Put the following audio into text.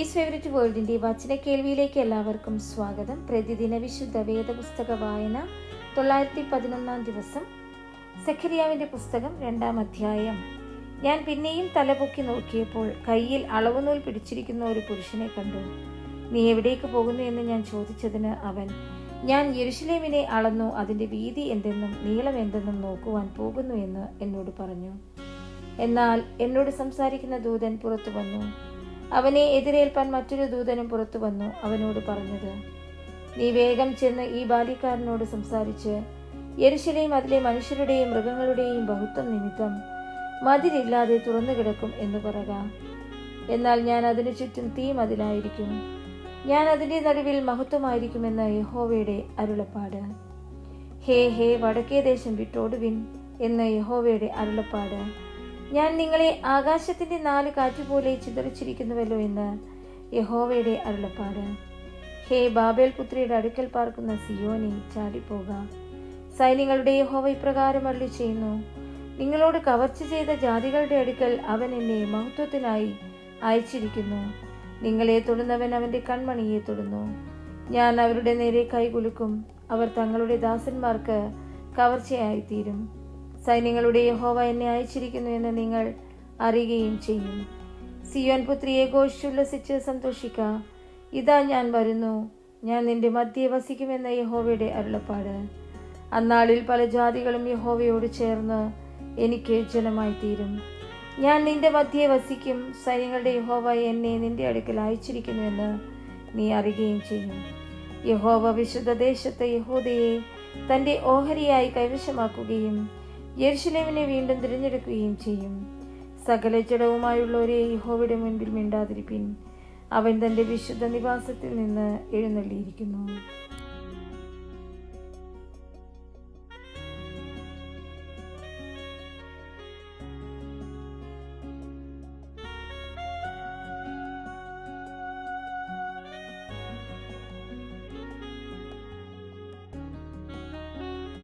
Ladies favourite വേൾഡിൻ്റെ വചന കേൾവിയിലേക്ക് എല്ലാവർക്കും സ്വാഗതം. പ്രതിദിന വിശുദ്ധ വേദപുസ്തക വായന 911 ദിവസം. സെഖരിയാവിൻ്റെ പുസ്തകം 2-ാം അധ്യായം. ഞാൻ പിന്നെയും തലപൊക്കി നോക്കിയപ്പോൾ കയ്യിൽ അളവുനൂൽ പിടിച്ചിരിക്കുന്ന ഒരു പുരുഷനെ കണ്ടു. നീ എവിടേക്ക് പോകുന്നു എന്ന് ഞാൻ ചോദിച്ചതിന് അവൻ, ഞാൻ യെരുശലേമിനെ അളന്നു, അതിൻ്റെ വീതി എന്തെന്നും നീളം എന്തെന്നും നോക്കുവാൻ പോകുന്നു എന്ന് എന്നോട് പറഞ്ഞു. എന്നാൽ എന്നോട് സംസാരിക്കുന്ന ദൂതൻ പുറത്തു വന്നു. അവനെ എതിരേൽപ്പാൻ മറ്റൊരു ദൂതനും പുറത്തു വന്നു. അവനോട് പറഞ്ഞത്, നീ വേഗം ചെന്ന് ഈ ബാല്യക്കാരനോട് സംസാരിച്ച്, യെരുശലേം അതിലെ മനുഷ്യരുടെയും മൃഗങ്ങളുടെയും ബഹുത്വം നിമിത്തം മതിലില്ലാതെ തുറന്നു കിടക്കും എന്ന് പറക. എന്നാൽ ഞാൻ അതിനു ചുറ്റും തീ മതിലായിരിക്കും, ഞാൻ അതിൻ്റെ നടുവിൽ മഹത്വമായിരിക്കുമെന്ന് യഹോവയുടെ അരുളപ്പാട്. ഹേ ഹേ, വടക്കേ ദേശം വിട്ടോടുവിൻ എന്ന് യഹോവയുടെ അരുളപ്പാട്. ഞാൻ നിങ്ങളെ ആകാശത്തിന്റെ 4 കാറ്റുപോലെ ചിതറിച്ചിരിക്കുന്നുവല്ലോ എന്ന് യഹോവയുടെ അരുളപ്പാട്. ഹേ ബാബേൽ പുത്രിയുടെ അടുക്കൽ പാർക്കുന്ന സിയോനെ, ചാടിപ്പോക. സൈന്യങ്ങളുടെ യഹോവ ഇപ്രകാരം അരുളി ചെയ്യുന്നു, നിങ്ങളോട് കവർച്ച ചെയ്ത ജാതികളുടെ അടുക്കൽ അവൻ എന്നെ മഹത്വത്തിനായി അയച്ചിരിക്കുന്നു. നിങ്ങളെ തൊടുന്നവൻ അവന്റെ കൺമണിയെ തൊടുന്നു. ഞാൻ അവരുടെ നേരെ കൈകുലുക്കും, അവർ തങ്ങളുടെ ദാസന്മാർക്ക് കവർച്ചയായിത്തീരും. സൈന്യങ്ങളുടെ യഹോവ എന്നെ അയച്ചിരിക്കുന്നു എന്ന് നിങ്ങൾ അറിയുകയും ചെയ്യും. സിയോൻ പുത്രിയെ ഘോഷിച്ചുല്ലസിച്ച് സന്തോഷിക്ക. ഇതാ ഞാൻ വരുന്നു, ഞാൻ നിന്റെ മധ്യേ വസിക്കുമെന്ന യഹോവയുടെ അരുളപ്പാട്. അന്നാളിൽ പല ജാതികളും യഹോവയോട് ചേർന്ന് എനിക്ക് ജനമായി തീരും. ഞാൻ നിന്റെ മധ്യേ വസിക്കും. സൈന്യങ്ങളുടെ യഹോവ എന്നെ നിന്റെ അടുക്കൽ അയച്ചിരിക്കുന്നുവെന്ന് നീ അറിയുകയും ചെയ്യും. യഹോവ വിശുദ്ധ ദേശത്ത് യഹൂദയെ തന്റെ ഓഹരിയായി കൈവശമാക്കുകയും യെരുശലേമിനെ വീണ്ടും തിരഞ്ഞെടുക്കുകയും ചെയ്യും. സകല ജഡവുമായുള്ളവരെ യഹോവയുടെ മുൻപിൽ മിണ്ടാതിരിപ്പിൻ. അവൻ തന്റെ വിശുദ്ധ നിവാസത്തിൽ നിന്ന് എഴുന്നള്ളിയിരിക്കുന്നു.